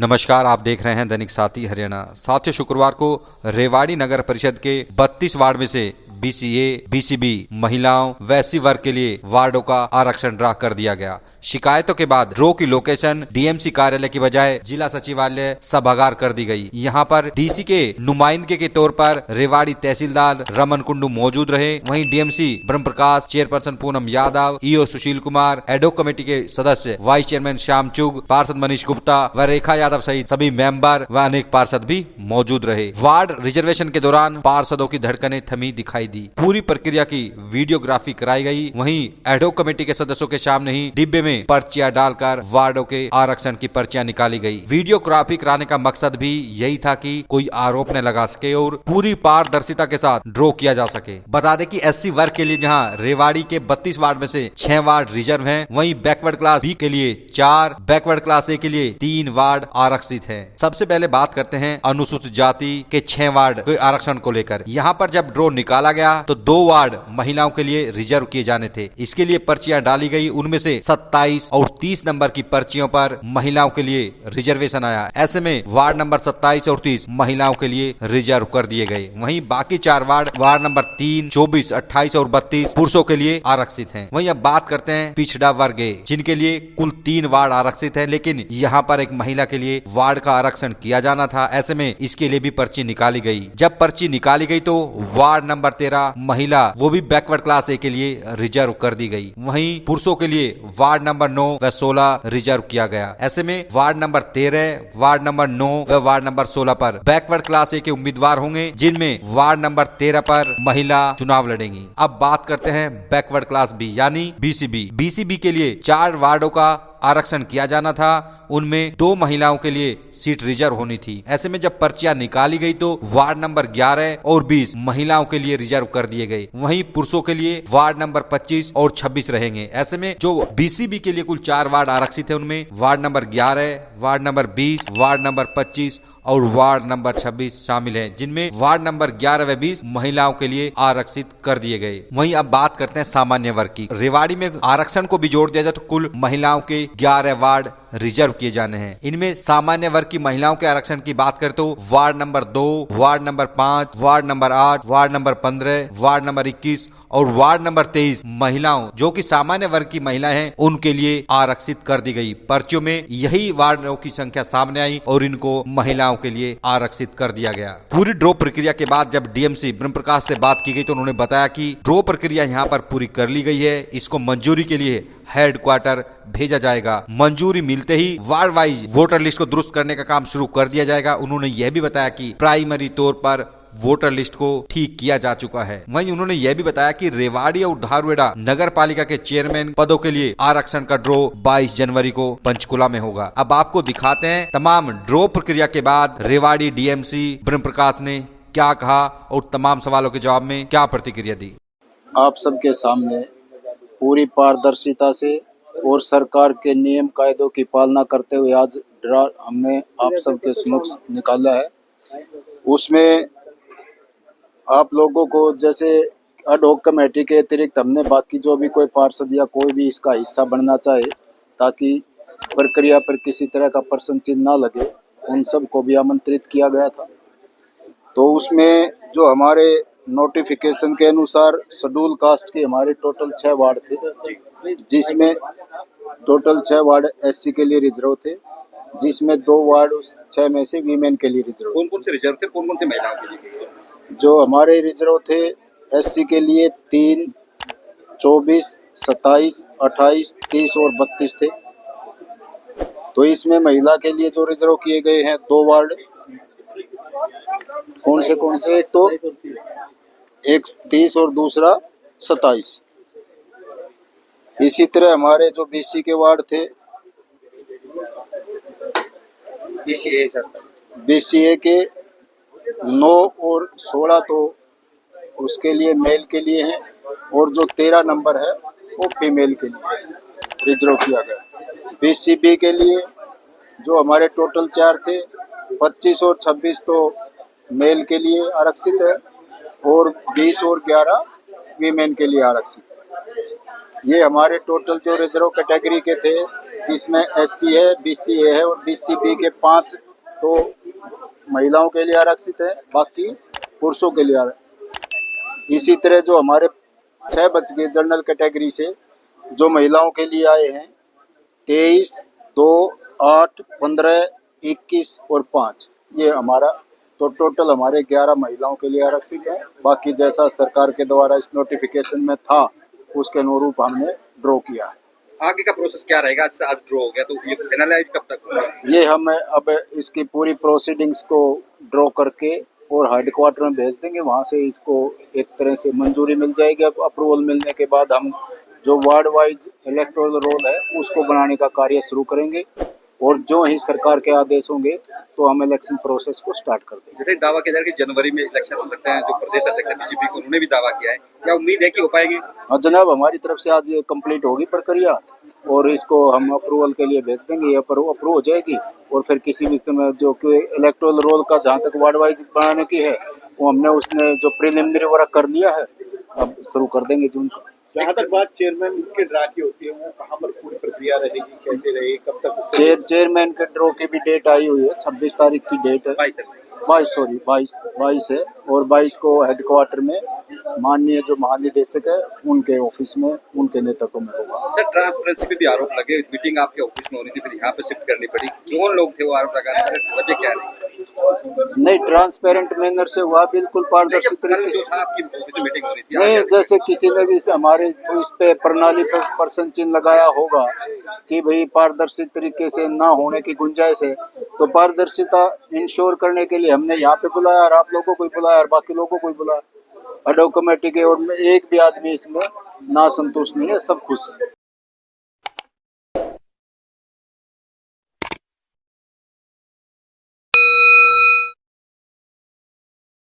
नमस्कार, आप देख रहे हैं दैनिक साथी हरियाणा। साथियों, शुक्रवार को रेवाड़ी नगर परिषद के 32 वार्ड में से बीसीए, बीसीबी महिलाओं व एससी वर्ग के लिए वार्डों का आरक्षण ड्रा कर दिया गया। शिकायतों के बाद ड्रॉ की लोकेशन डीएमसी कार्यालय की बजाय जिला सचिवालय सभागार कर दी गई। यहाँ पर डीसी के नुमाइंदे के तौर पर रेवाड़ी तहसीलदार रमन कुंडू मौजूद रहे। वहीं डीएमसी ब्रह्म प्रकाश, chairperson Poonam Yadav, EO Sushil Kumar, ad hoc committee के सदस्य वाइस चेयरमैन श्याम चुग, पार्षद मनीष गुप्ता व रेखा यादव सहित सभी मेंबर व अनेक पार्षद भी मौजूद रहे। वार्ड रिजर्वेशन के दौरान पार्षदों की धड़कनें थमी दिखाई दी। पूरी प्रक्रिया की वीडियोग्राफी कराई गई। वहीं एडोक कमेटी के सदस्यों के सामने ही डिब्बे में पर्चियां डालकर वार्डों के आरक्षण की पर्चियां निकाली गई। वीडियोग्राफी कराने का मकसद भी यही था कि कोई आरोप न लगा सके और पूरी पारदर्शिता के साथ ड्रॉ किया जा सके। बता दें कि एससी वर्ग के लिए जहां रेवाड़ी के 32 वार्ड में से 6 वार्ड रिजर्व हैं, वहीं बैकवर्ड क्लास बी के लिए 4, बैकवर्ड क्लास ए के लिए 3 वार्ड आरक्षित हैं। सबसे पहले बात करते हैं अनुसूचित जाति के 6 वार्ड के आरक्षण को लेकर। यहाँ पर जब ड्रॉ निकाला गया तो 2 वार्ड महिलाओं के लिए रिजर्व किए जाने थे। इसके लिए पर्चियां डाली गई। उनमें से 27 और 30 नंबर की पर्चियों पर महिलाओं के लिए रिजर्वेशन आया। ऐसे में वार्ड नंबर 27 और 30 महिलाओं के लिए रिजर्व कर दिए गए। वहीं बाकी 4 वार्ड नंबर 3, 24, 28 और 32 पुरुषों के लिए आरक्षित हैं। वहीं अब बात करते हैं पिछड़ा वर्ग ए, जिनके लिए कुल 3 वार्ड आरक्षित है, लेकिन यहाँ पर एक महिला के लिए वार्ड का आरक्षण किया जाना था। ऐसे में इसके लिए भी पर्ची निकाली गई। जब पर्ची निकाली गई तो वार्ड नंबर 13 महिला, वो भी बैकवर्ड क्लास ए के लिए रिजर्व कर दी गई। वहीं पुरुषों के लिए वार्ड नंबर 9 व 16 रिजर्व किया गया। ऐसे में वार्ड नंबर 13, वार्ड नंबर 9 व वार्ड नंबर 16 पर बैकवर्ड क्लास ए के उम्मीदवार होंगे, जिनमें वार्ड नंबर 13 पर महिला चुनाव लड़ेंगी। अब बात करते हैं बैकवर्ड क्लास बी यानी बीसीबी। बीसीबी के लिए 4 वार्डों का आरक्षण किया जाना था। उनमें 2 महिलाओं के लिए सीट रिजर्व होनी थी। ऐसे में जब पर्चियां निकाली गई तो वार्ड नंबर 11 और 20 महिलाओं के लिए रिजर्व कर दिए गए। वहीं पुरुषों के लिए वार्ड नंबर 25 और 26 रहेंगे। ऐसे में जो बीसीबी के लिए कुल 4 वार्ड आरक्षित है, उनमें ward number 11, ward number 20, ward number 25 और वार्ड नंबर 26 शामिल हैं, जिनमें वार्ड नंबर 11 व 20 महिलाओं के लिए आरक्षित कर दिए गए। वहीं अब बात करते हैं सामान्य वर्ग की। रेवाड़ी में आरक्षण को भी जोड़ दिया जाए तो कुल महिलाओं के 11 वार्ड रिजर्व किए जाने हैं। इनमें सामान्य वर्ग की महिलाओं के आरक्षण की बात करें तो ward number 2, ward number 5, ward number 8, ward number 15, ward number 21 और वार्ड नंबर 23 महिलाओं जो कि सामान्य वर्ग की महिलाएं हैं, उनके लिए आरक्षित कर दी गई। पर्चियों में यही वार्डों की संख्या सामने आई और इनको महिलाओं के लिए आरक्षित कर दिया गया। पूरी ड्रॉ प्रक्रिया के बाद जब डीएमसी ब्रह्म प्रकाश से बात की गई तो उन्होंने बताया कि ड्रॉ प्रक्रिया यहाँ पर पूरी कर ली गई है। इसको मंजूरी के लिए हेडक्वार्टर भेजा जाएगा। मंजूरी मिलते ही वार्ड वाइज वोटर लिस्ट को दुरुस्त करने का काम शुरू कर दिया जाएगा। उन्होंने यह भी बताया कि प्राइमरी तौर पर वोटर लिस्ट को ठीक किया जा चुका है। वहीं उन्होंने यह भी बताया कि रेवाड़ी और धारुएड़ा नगर पालिका के चेयरमैन पदों के लिए आरक्षण का ड्रॉ 22 जनवरी को पंचकुला में होगा। अब आपको दिखाते हैं तमाम ड्रॉ प्रक्रिया के बाद रेवाड़ी डीएमसी ब्रह्म प्रकाश ने क्या कहा और तमाम सवालों के जवाब में क्या प्रतिक्रिया दी। आप सबके सामने पूरी पारदर्शिता से और सरकार के नियम कायदों की पालना करते हुए आज ड्रा हमने आप सबके समक्ष निकाला है। उसमें आप लोगों को जैसे एडहॉक कमेटी के अतिरिक्त हमने बाकी जो भी कोई पार्षद या कोई भी इसका हिस्सा बनना चाहे ताकि प्रक्रिया पर किसी तरह का प्रश्न चिन्ह ना लगे, उन सबको भी आमंत्रित किया गया था। तो उसमें जो हमारे नोटिफिकेशन के अनुसार शेड्यूल कास्ट के हमारे टोटल 6 वार्ड थे, जिसमें टोटल 6 वार्ड एससी के लिए रिजर्व थे, जिसमें 2 वार्ड उस 6 में से वीमेन के लिए रिजर्व। कौन कौन से रिजर्व थे, कौन कौन से महिलाओं के लिए? जो हमारे रिजर्व थे एससी के लिए 3, 24, 27, 28, 30 और 32 थे। तो इसमें महिला के लिए जो रिजर्व किए गए हैं 2 वार्ड, कौन से एक तो एक 30 और दूसरा 27। इसी तरह हमारे जो बीसी के वार्ड थे, बीसीए के 9 और 16 तो उसके लिए मेल के लिए हैं और जो 13 नंबर है वो फीमेल के लिए रिजर्व किया गया। बीसीबी के लिए जो हमारे टोटल 4 थे, 25 और 26 तो मेल के लिए आरक्षित है और 20 और 11 वीमेन के लिए आरक्षित है। ये हमारे टोटल जो रिजर्व कैटेगरी के थे जिसमें SC है, BCA है और BCB के 5 तो महिलाओं के लिए आरक्षित है, बाकी पुरुषों के लिए इसी तरह जो हमारे 6 बच गए जनरल कैटेगरी से जो महिलाओं के लिए आए हैं 23, 2, 8, 15, 21 और 5 ये हमारा तो टोटल हमारे 11 महिलाओं के लिए आरक्षित है। बाकी जैसा सरकार के द्वारा इस नोटिफिकेशन में था उसके अनुरूप हमने ड्रॉ किया है। आगे का प्रोसेस क्या रहेगा? आज ड्रॉ हो गया तो ये फाइनलाइज कब तक होगा? ये हम अब इसकी पूरी प्रोसीडिंग्स को ड्रॉ करके और हेडक्वार्टर में भेज देंगे, वहाँ से इसको एक तरह से मंजूरी मिल जाएगी। अब अप्रूवल मिलने के बाद हम जो वार्ड वाइज इलेक्टोरल रोल है उसको बनाने का कार्य शुरू करेंगे और जो ही सरकार के आदेश होंगे तो हम इलेक्शन प्रोसेस को स्टार्ट कर देंगे। जैसे दावा किया जा रहा है कि जनवरी में इलेक्शन हो सकता है, जो प्रदेश अध्यक्ष है बीजेपी को उन्होंने भी दावा किया है, क्या उम्मीद है कि हो पाएंगे? हाँ जनाब, हमारी तरफ से आज ये कंप्लीट होगी प्रक्रिया और इसको हम अप्रूवल के लिए भेज देंगे। ये अप्रूव हो जाएगी और फिर किसी भी समय जो कि इलेक्टोरल रोल का जहाँ तक वार्ड वाइज बनाने की है वो हमने उसने जो प्रिलिमिनरी वर्क कर लिया है, अब शुरू कर देंगे जून को। जहाँ तक बात चेयरमैन के ड्रा की होती है, वो कहाँ पर पूरी प्रक्रिया रहेगी, कैसे रहेगी, कब तक? चेयरमैन के ड्रॉ की भी डेट आई हुई है, 26 तारीख की डेट है। 22 है और 22 को हेडक्वार्टर में माननीय जो महानिदेशक है उनके ऑफिस में उनके नेतृत्व में होगा। सर, ट्रांसपेरेंसी पे भी आरोप लगे, मीटिंग आपके ऑफिस में होनी थी, फिर यहाँ पे शिफ्ट करनी पड़ी, कौन लोग थे वो आरोप लगाने वाले, वजह क्या रही? नहीं, ट्रांसपेरेंट मैनर से हुआ, बिल्कुल पारदर्शी कल तरीके। जो था आपकी ऑफिस में मीटिंग हो रही थी, नहीं, जैसे किसी ने भी हमारे तो इस पे प्रणाली पर पर्सन चिन्ह लगाया होगा कि भाई पारदर्शी तरीके से ना होने की गुंजाइश है, तो पारदर्शिता इंश्योर करने के लिए हमने यहाँ पे बुलाया और आप लोगों को बुलाया और बाकी लोगों को बुलाया। अडोक कमेटी के और एक भी आदमी इसमें ना संतुष्ट नहीं है, सब खुश है।